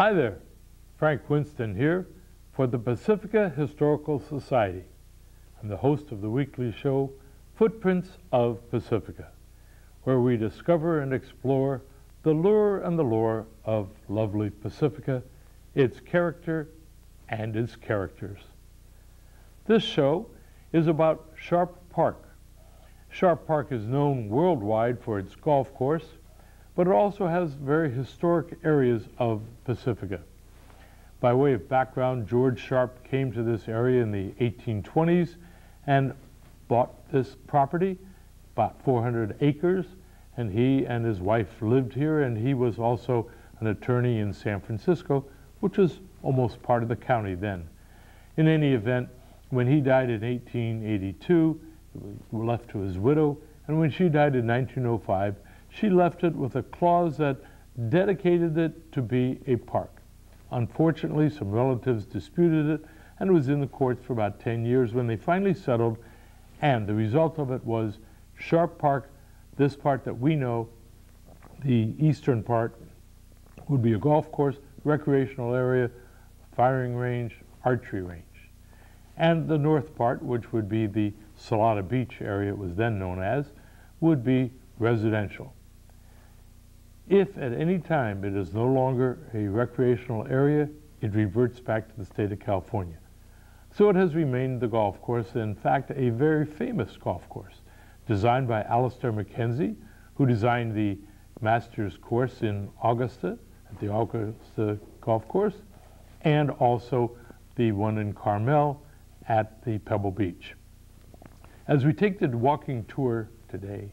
Hi there, Frank Winston here for the Pacifica Historical Society. I'm the host of the weekly show, Footprints of Pacifica, where we discover and explore the lure and the lore of lovely Pacifica, its character and its characters. This show is about Sharp Park. Sharp Park is known worldwide for its golf course, but it also has very historic areas of Pacifica. By way of background, George Sharp came to this area in the 1820s and bought this property, about 400 acres, and he and his wife lived here, and he was also an attorney in San Francisco, which was almost part of the county then. In any event, when he died in 1882, it was left to his widow, and when she died in 1905, she left it with a clause that dedicated it to be a park. Unfortunately, some relatives disputed it, and it was in the courts for about 10 years when they finally settled, and the result of it was Sharp Park. This part that we know, the eastern part, would be a golf course, recreational area, firing range, archery range. And the north part, which would be the Salada Beach area it was then known as, would be residential. If at any time it is no longer a recreational area, it reverts back to the state of California. So it has remained the golf course, in fact a very famous golf course, designed by Alistair Mackenzie, who designed the Masters course in Augusta, at the Augusta Golf Course, and also the one in Carmel at the Pebble Beach. As we take the walking tour today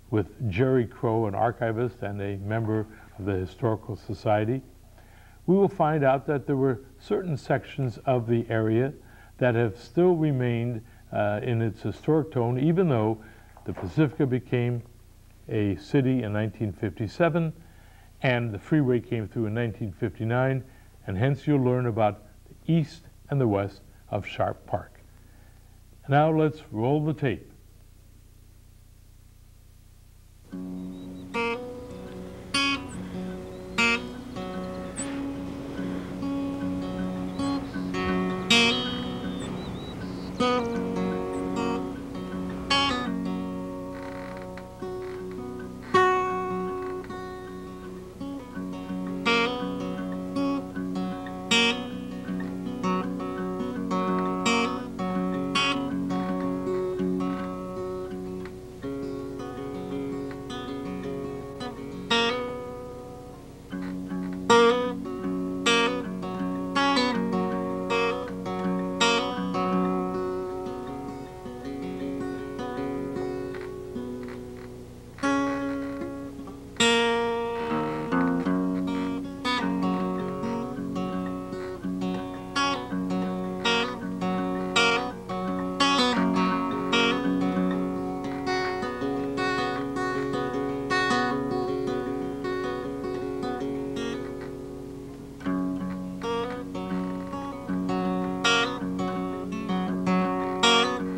with Jerry Crow, an archivist and a member of the Historical Society, we will find out that there were certain sections of the area that have still remained in its historic tone, even though the Pacifica became a city in 1957 and the freeway came through in 1959, and hence you'll learn about the east and the west of Sharp Park. Now let's roll the tape.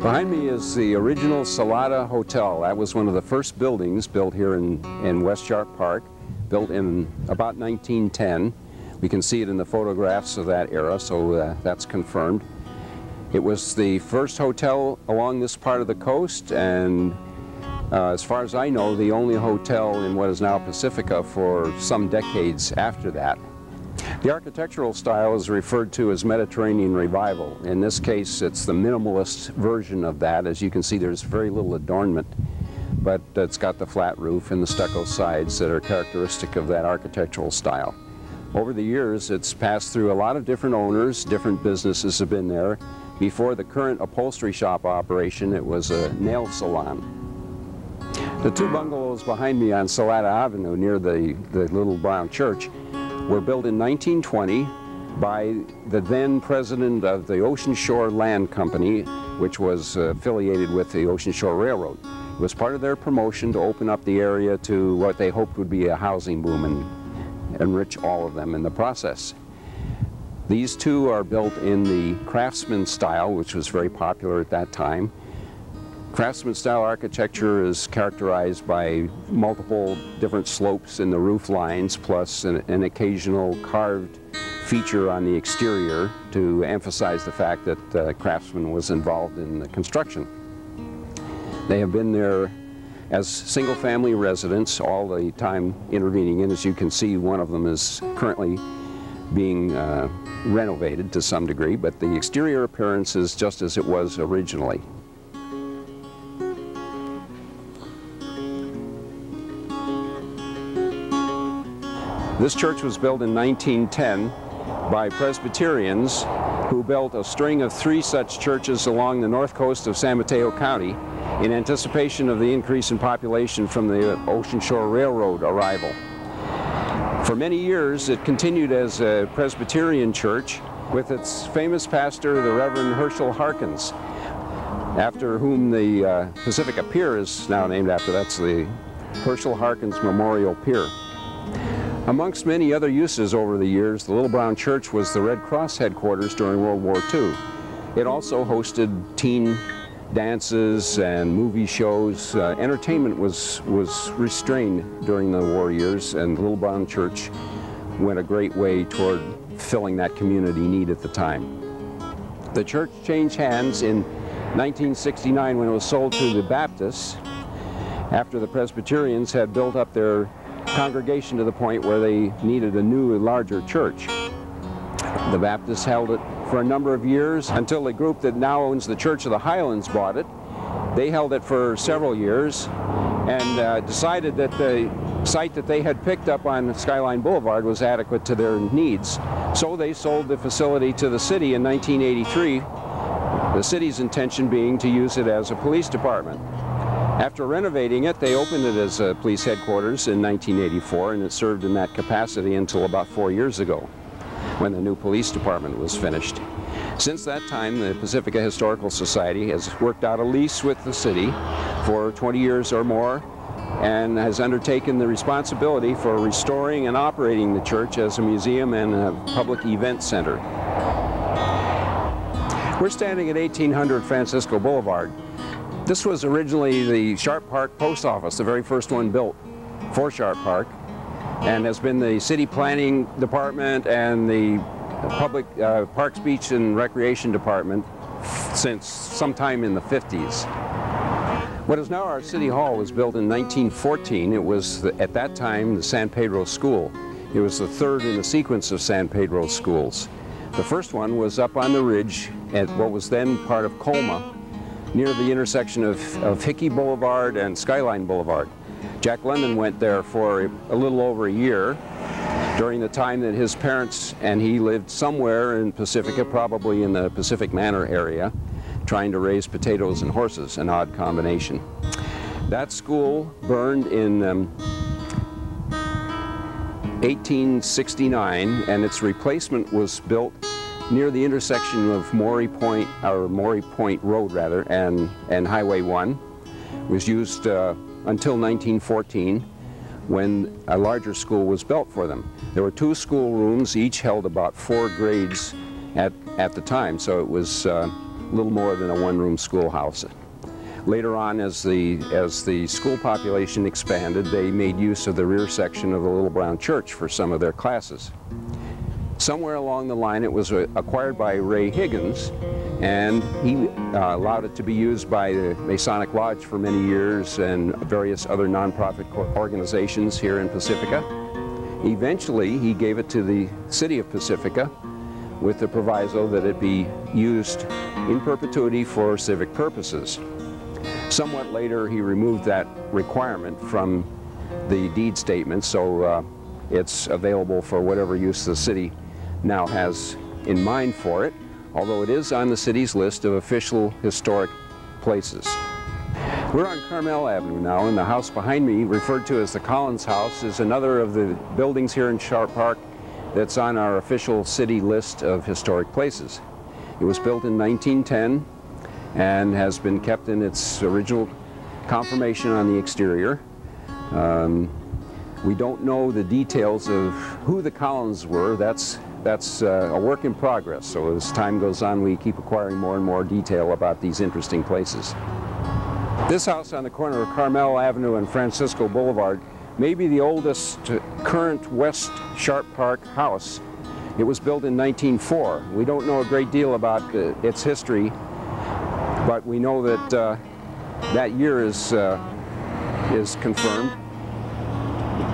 Behind me is the original Salada Hotel. That was one of the first buildings built here in West Sharp Park, built in about 1910. We can see it in the photographs of that era, so that's confirmed. It was the first hotel along this part of the coast, and as far as I know, the only hotel in what is now Pacifica for some decades after that. The architectural style is referred to as Mediterranean Revival. In this case, it's the minimalist version of that. As you can see, there's very little adornment, but it's got the flat roof and the stucco sides that are characteristic of that architectural style. Over the years, it's passed through a lot of different owners, different businesses have been there. Before the current upholstery shop operation, it was a nail salon. The two bungalows behind me on Salada Avenue near the little brown church were built in 1920 by the then president of the Ocean Shore Land Company, which was affiliated with the Ocean Shore Railroad. It was part of their promotion to open up the area to what they hoped would be a housing boom and enrich all of them in the process. These two are built in the craftsman style, which was very popular at that time. Craftsman style architecture is characterized by multiple different slopes in the roof lines, plus an occasional carved feature on the exterior to emphasize the fact that Craftsman was involved in the construction. They have been there as single-family residents all the time intervening, and as you can see, one of them is currently being renovated to some degree, but the exterior appearance is just as it was originally. This church was built in 1910 by Presbyterians who built a string of 3 such churches along the north coast of San Mateo County in anticipation of the increase in population from the Ocean Shore Railroad arrival. For many years it continued as a Presbyterian church with its famous pastor, the Reverend Herschel Harkins, after whom the Pacifica Pier is now named after. That's the Herschel Harkins Memorial Pier. Amongst many other uses over the years, the Little Brown Church was the Red Cross headquarters during World War II. It also hosted teen dances and movie shows. Entertainment was restrained during the war years, and the Little Brown Church went a great way toward filling that community need at the time. The church changed hands in 1969 when it was sold to the Baptists after the Presbyterians had built up their congregation to the point where they needed a new, larger church. The Baptists held it for a number of years until the group that now owns the Church of the Highlands bought it. They held it for several years and decided that the site that they had picked up on Skyline Boulevard was adequate to their needs. So they sold the facility to the city in 1983, the city's intention being to use it as a police department. After renovating it, they opened it as a police headquarters in 1984, and it served in that capacity until about 4 years ago, when the new police department was finished. Since that time, the Pacifica Historical Society has worked out a lease with the city for 20 years or more, and has undertaken the responsibility for restoring and operating the church as a museum and a public event center. We're standing at 1800 Francisco Boulevard. This was originally the Sharp Park Post Office, the very first one built for Sharp Park, and has been the city planning department and the public Parks, Beach and Recreation department since sometime in the 50s. What is now our City Hall was built in 1914. It was, at that time, the San Pedro School. It was the third in the sequence of San Pedro schools. The first one was up on the ridge at what was then part of Colma, near the intersection of Hickey Boulevard and Skyline Boulevard. Jack London went there for a little over a year during the time that his parents and he lived somewhere in Pacifica, probably in the Pacific Manor area, trying to raise potatoes and horses, an odd combination. That school burned in 1869, and its replacement was built near the intersection of Maury Point Road rather, and Highway 1. It was used until 1914, when a larger school was built for them. There were 2 school rooms, each held about 4 grades at the time, so it was a little more than a 1-room schoolhouse. Later on, as the school population expanded, they made use of the rear section of the Little Brown Church for some of their classes. Somewhere along the line it was acquired by Ray Higgins, and he allowed it to be used by the Masonic Lodge for many years and various other nonprofit organizations here in Pacifica. Eventually he gave it to the city of Pacifica with the proviso that it be used in perpetuity for civic purposes. Somewhat later he removed that requirement from the deed statement, so it's available for whatever use the city now has in mind for it, although it is on the city's list of official historic places. We're on Carmel Avenue now, and the house behind me, referred to as the Collins House, is another of the buildings here in Sharp Park that's on our official city list of historic places. It was built in 1910 and has been kept in its original conformation on the exterior. We don't know the details of who the Collins were. That's a work in progress, so as time goes on we keep acquiring more and more detail about these interesting places. This house on the corner of Carmel Avenue and Francisco Boulevard may be the oldest current West Sharp Park house. It was built in 1904. We don't know a great deal about its history, but we know that that year is confirmed.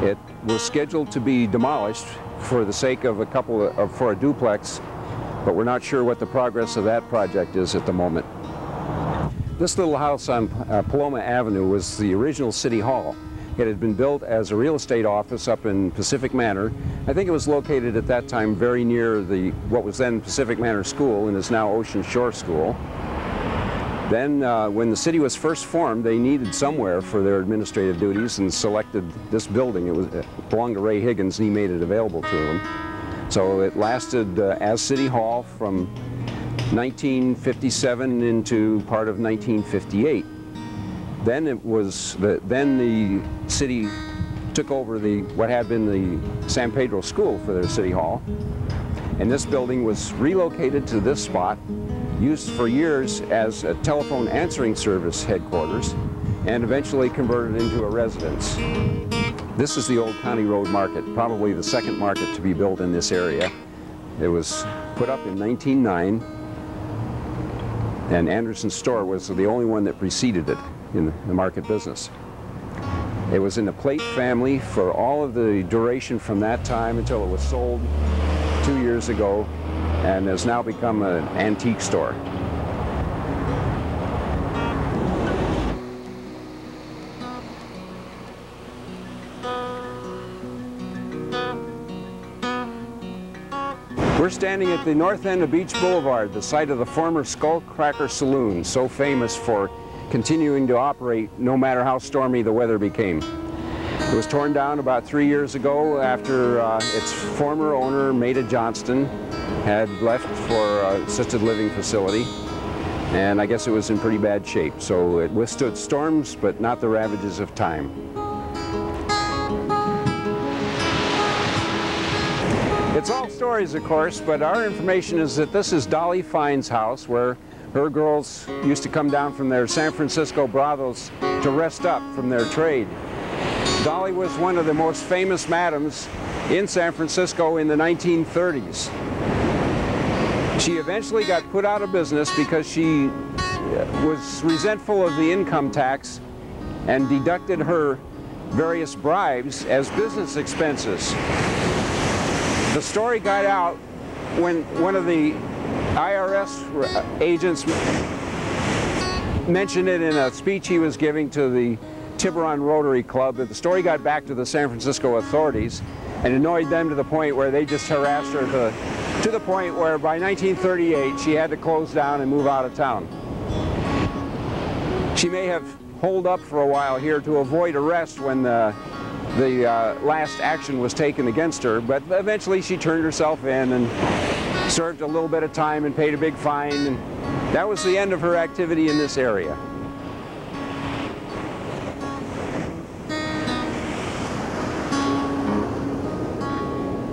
It was scheduled to be demolished for the sake of for a duplex, but we're not sure what the progress of that project is at the moment. This little house on Paloma Avenue was the original City Hall. It had been built as a real estate office up in Pacific Manor. I think it was located at that time very near what was then Pacific Manor School and is now Ocean Shore School. Then when the city was first formed, they needed somewhere for their administrative duties and selected this building. It belonged to Ray Higgins and he made it available to them. So it lasted as City Hall from 1957 into part of 1958. Then the city took over what had been the San Pedro School for their City Hall, and this building was relocated to this spot, used for years as a telephone answering service headquarters, and eventually converted into a residence. This is the old County Road Market, probably the second market to be built in this area. It was put up in 1909, and Anderson's store was the only one that preceded it in the market business. It was in the Plate family for all of the duration from that time until it was sold 2 years ago and has now become an antique store. We're standing at the north end of Beach Boulevard, the site of the former Skullcracker Saloon, so famous for continuing to operate no matter how stormy the weather became. It was torn down about 3 years ago after its former owner, Maida Johnston, had left for an assisted living facility, and I guess it was in pretty bad shape. So it withstood storms, but not the ravages of time. It's all stories, of course, but our information is that this is Dolly Fine's house, where her girls used to come down from their San Francisco brothels to rest up from their trade. Dolly was one of the most famous madams in San Francisco in the 1930s. She eventually got put out of business because she was resentful of the income tax and deducted her various bribes as business expenses. The story got out when one of the IRS agents mentioned it in a speech he was giving to the Tiburon Rotary Club. The story got back to the San Francisco authorities and annoyed them to the point where they just harassed her to the point where by 1938 she had to close down and move out of town. She may have holed up for a while here to avoid arrest when the last action was taken against her, but eventually she turned herself in and served a little bit of time and paid a big fine, and that was the end of her activity in this area.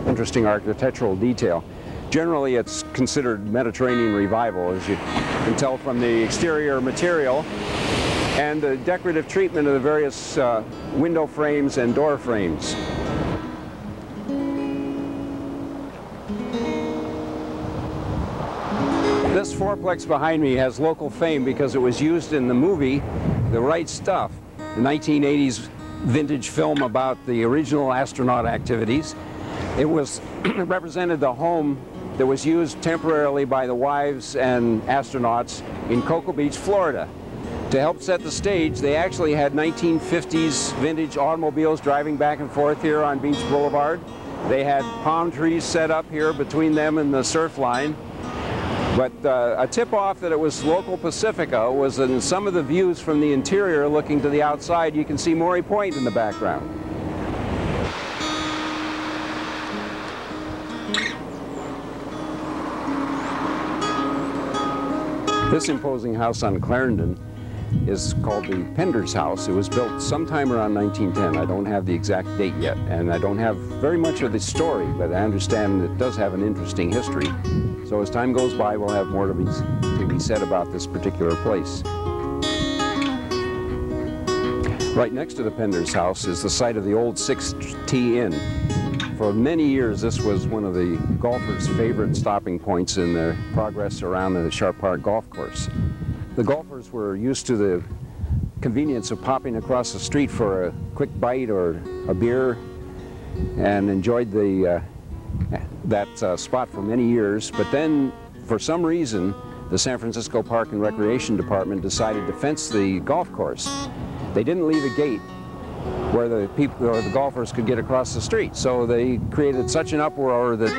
Interesting architectural detail. Generally it's considered Mediterranean Revival, as you can tell from the exterior material and the decorative treatment of the various window frames and door frames. This fourplex behind me has local fame because it was used in the movie The Right Stuff, the 1980s vintage film about the original astronaut activities. It represented the home that was used temporarily by the wives and astronauts in Cocoa Beach, Florida. To help set the stage, they actually had 1950s vintage automobiles driving back and forth here on Beach Boulevard. They had palm trees set up here between them and the surf line. But a tip-off that it was local Pacifica was in some of the views from the interior looking to the outside. You can see Maury Point in the background. This imposing house on Clarendon is called the Pender's House. It was built sometime around 1910. I don't have the exact date yet, and I don't have very much of the story, but I understand it does have an interesting history. So as time goes by, we'll have more to be said about this particular place. Right next to the Pender's house is the site of the old 6T Inn. For many years, this was one of the golfers' favorite stopping points in their progress around the Sharp Park golf course. The golfers were used to the convenience of popping across the street for a quick bite or a beer, and enjoyed that spot for many years. But then, for some reason, the San Francisco Park and Recreation Department decided to fence the golf course. They didn't leave a gate where the people or the golfers could get across the street, so they created such an uproar that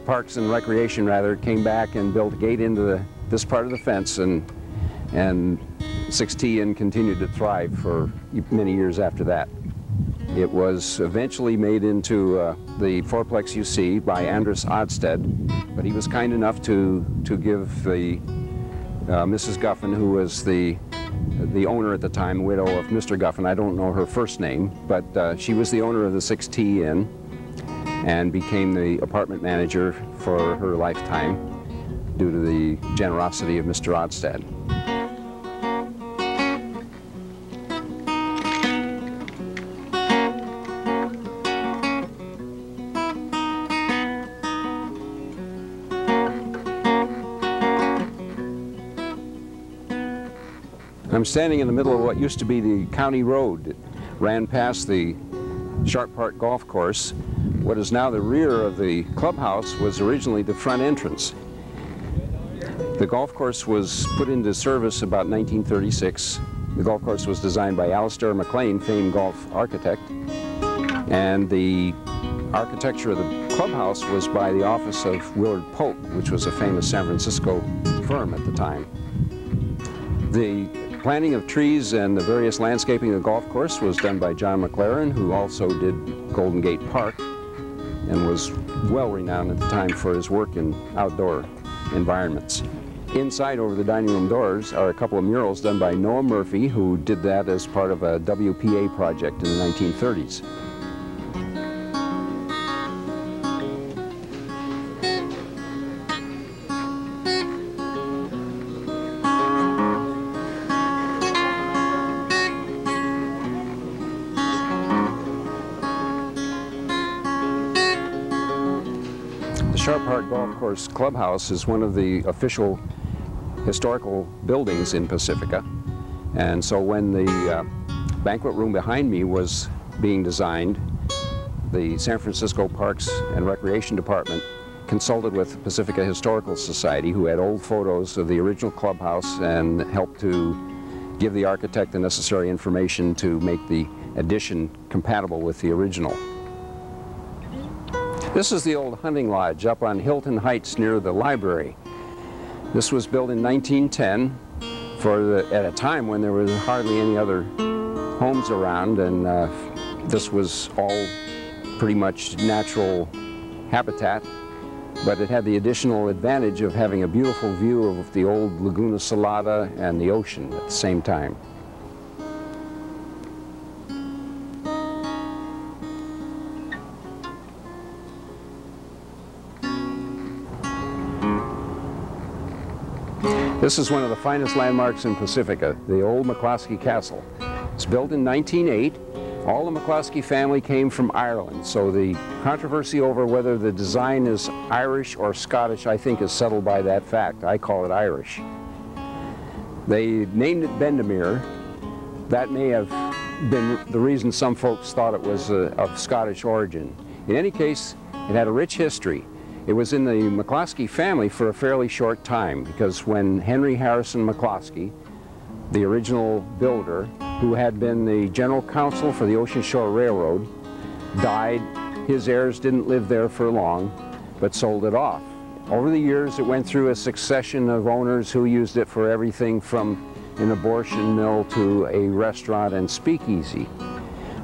Parks and Recreation came back and built a gate into this part of the fence, and 6T Inn continued to thrive for many years after that. It was eventually made into the fourplex you see by Andrus Odsted, but he was kind enough to give the Mrs. Guffin, who was the owner at the time, widow of Mr. Guffin, I don't know her first name, but she was the owner of the 6T Inn and became the apartment manager for her lifetime due to the generosity of Mr. Odsted. I'm standing in the middle of what used to be the county road. It ran past the Sharp Park golf course. What is now the rear of the clubhouse was originally the front entrance. The golf course was put into service about 1936. The golf course was designed by Alistair MacLean, famed golf architect, and the architecture of the clubhouse was by the office of Willard Pope, which was a famous San Francisco firm at the time. The planting of trees and the various landscaping of the golf course was done by John McLaren, who also did Golden Gate Park and was well renowned at the time for his work in outdoor environments. Inside, over the dining room doors, are a couple of murals done by Noah Murphy, who did that as part of a WPA project in the 1930s. The Sharp Park Golf Course Clubhouse is one of the official historical buildings in Pacifica, and so when the banquet room behind me was being designed, the San Francisco Parks and Recreation Department consulted with the Pacifica Historical Society, who had old photos of the original clubhouse and helped to give the architect the necessary information to make the addition compatible with the original. This is the old hunting lodge up on Hilton Heights near the library. This was built in 1910 at a time when there was hardly any other homes around, and this was all pretty much natural habitat, but it had the additional advantage of having a beautiful view of the old Laguna Salada and the ocean at the same time. This is one of the finest landmarks in Pacifica, the old McCloskey Castle. It's built in 1908. All the McCloskey family came from Ireland, so the controversy over whether the design is Irish or Scottish, I think, is settled by that fact. I call it Irish. They named it Bendemeer. That may have been the reason some folks thought it was of Scottish origin. In any case, it had a rich history. It was in the McCloskey family for a fairly short time, because when Henry Harrison McCloskey, the original builder, who had been the general counsel for the Ocean Shore Railroad, died, his heirs didn't live there for long, but sold it off. Over the years, it went through a succession of owners who used it for everything from an abortion mill to a restaurant and speakeasy.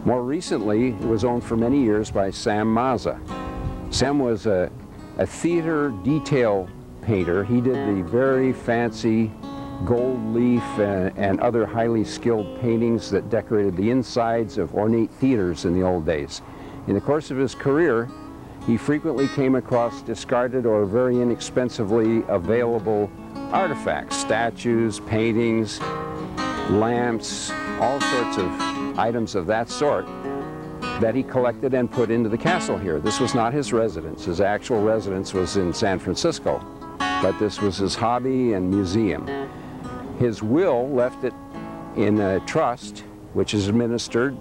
More recently, it was owned for many years by Sam Mazza. Sam was a theater detail painter. He did the very fancy gold leaf and other highly skilled paintings that decorated the insides of ornate theaters in the old days. In the course of his career, he frequently came across discarded or very inexpensively available artifacts, statues, paintings, lamps, all sorts of items of that sort that he collected and put into the castle here. This was not his residence. His actual residence was in San Francisco, but this was his hobby and museum. His will left it in a trust, which is administered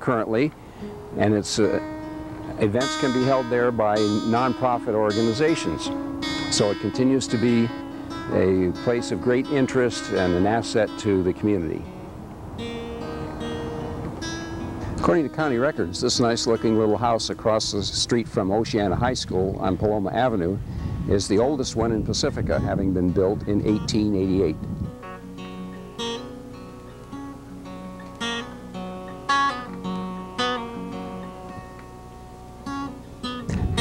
currently, and its events can be held there by nonprofit organizations. So it continues to be a place of great interest and an asset to the community. According to county records, this nice looking little house across the street from Oceana High School on Paloma Avenue is the oldest one in Pacifica, having been built in 1888.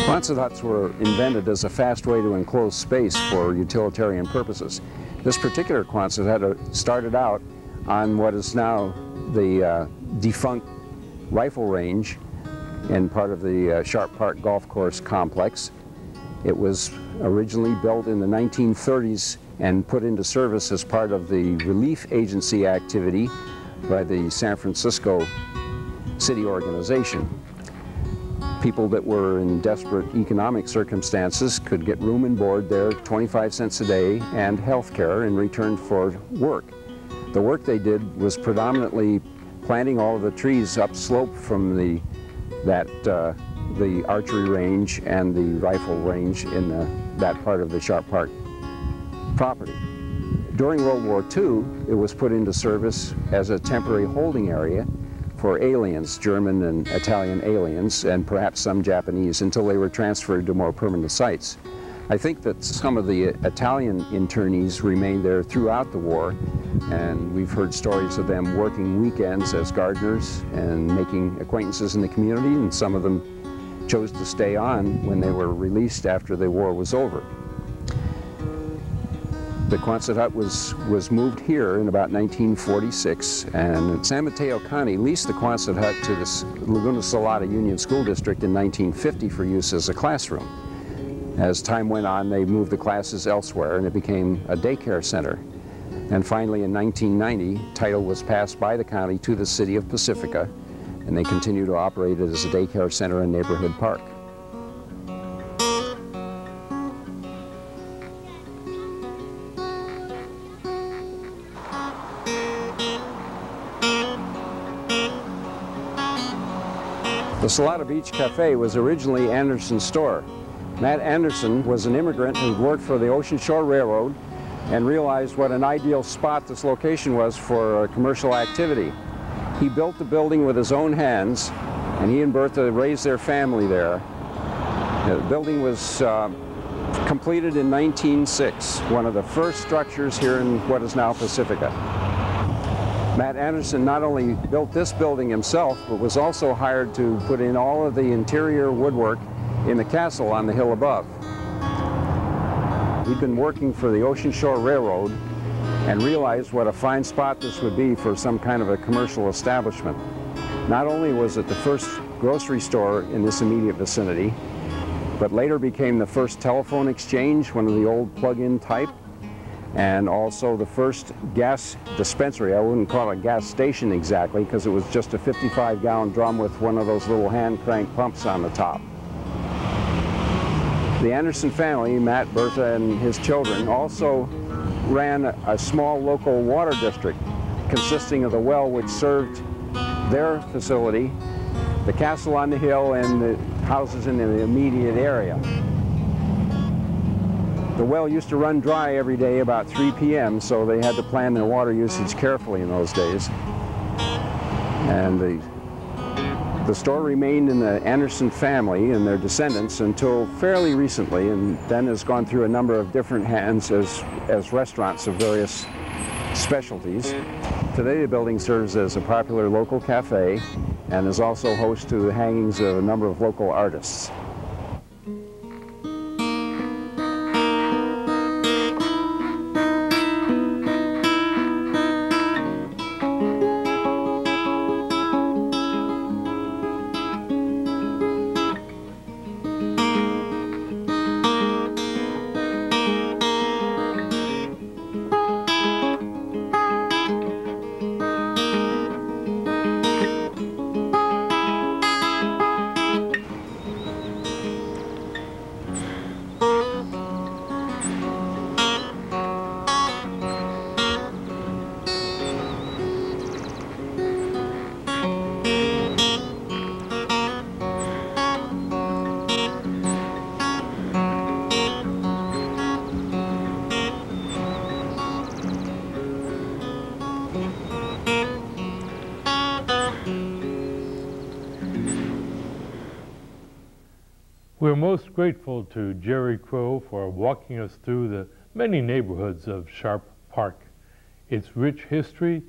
Quonset huts were invented as a fast way to enclose space for utilitarian purposes. This particular Quonset hut started out on what is now the defunct rifle range and part of the Sharp Park Golf Course complex. It was originally built in the 1930s and put into service as part of the relief agency activity by the San Francisco city organization. People that were in desperate economic circumstances could get room and board there, 25 cents a day, and health care in return for work. The work they did was predominantly planting all of the trees upslope from the archery range and the rifle range in that part of the Sharp Park property. During World War II, it was put into service as a temporary holding area for aliens, German and Italian aliens, and perhaps some Japanese, until they were transferred to more permanent sites. I think that some of the Italian internees remained there throughout the war, and we've heard stories of them working weekends as gardeners and making acquaintances in the community, and some of them chose to stay on when they were released after the war was over. The Quonset hut was moved here in about 1946, and San Mateo County leased the Quonset hut to the Laguna Salada Union School District in 1950 for use as a classroom. As time went on, they moved the classes elsewhere, and it became a daycare center. And finally, in 1990, title was passed by the county to the city of Pacifica, and they continue to operate it as a daycare center and neighborhood park. The Salada Beach Cafe was originally Anderson's store. Matt Anderson was an immigrant who worked for the Ocean Shore Railroad and realized what an ideal spot this location was for commercial activity. He built the building with his own hands, and he and Bertha raised their family there. The building was completed in 1906, one of the first structures here in what is now Pacifica. Matt Anderson not only built this building himself, but was also hired to put in all of the interior woodwork in the castle on the hill above. He'd been working for the Ocean Shore Railroad and realized what a fine spot this would be for some kind of a commercial establishment. Not only was it the first grocery store in this immediate vicinity, but later became the first telephone exchange, one of the old plug-in type, and also the first gas dispensary. I wouldn't call it a gas station exactly, because it was just a 55-gallon drum with one of those little hand crank pumps on the top. The Anderson family, Matt, Bertha, and his children, also ran a small local water district consisting of the well which served their facility, the castle on the hill, and the houses in the immediate area. The well used to run dry every day about 3 p.m., so they had to plan their water usage carefully in those days. And the store remained in the Anderson family and their descendants until fairly recently, and then has gone through a number of different hands as restaurants of various specialties. Today the building serves as a popular local cafe and is also host to the hangings of a number of local artists. We're most grateful to Jerry Crow for walking us through the many neighborhoods of Sharp Park. Its rich history,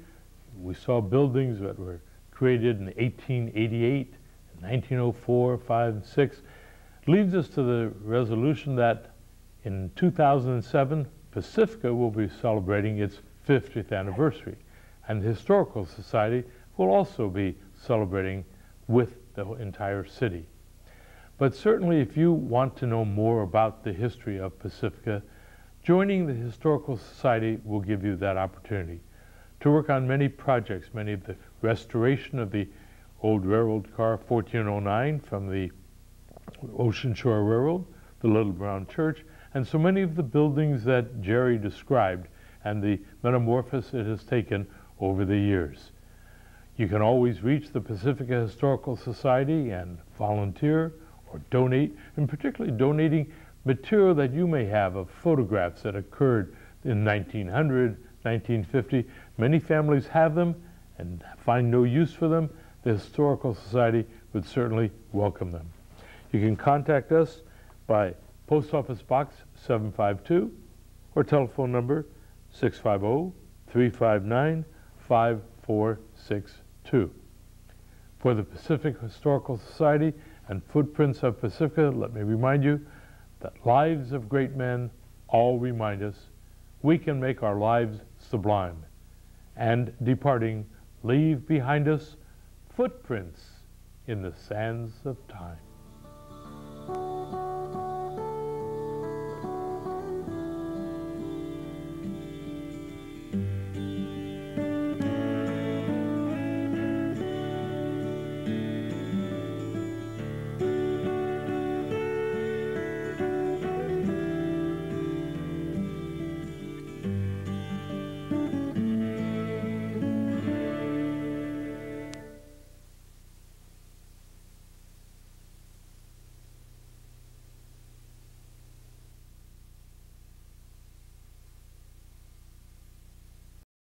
we saw buildings that were created in 1888, 1904, 5, and 6, leads us to the resolution that in 2007, Pacifica will be celebrating its 50th anniversary, and the Historical Society will also be celebrating with the entire city. But certainly if you want to know more about the history of Pacifica, joining the Historical Society will give you that opportunity to work on many projects, many of the restoration of the old railroad car 1409 from the Ocean Shore Railroad, the Little Brown Church, and so many of the buildings that Jerry described and the metamorphosis it has taken over the years. You can always reach the Pacifica Historical Society and volunteer or donate, and particularly donating material that you may have of photographs that occurred in 1900, 1950. Many families have them and find no use for them. The Historical Society would certainly welcome them. You can contact us by Post Office Box 752 or telephone number 650-359-5462. For the Pacific Historical Society and Footprints of Pacifica, let me remind you that lives of great men all remind us we can make our lives sublime, and departing, leave behind us footprints in the sands of time.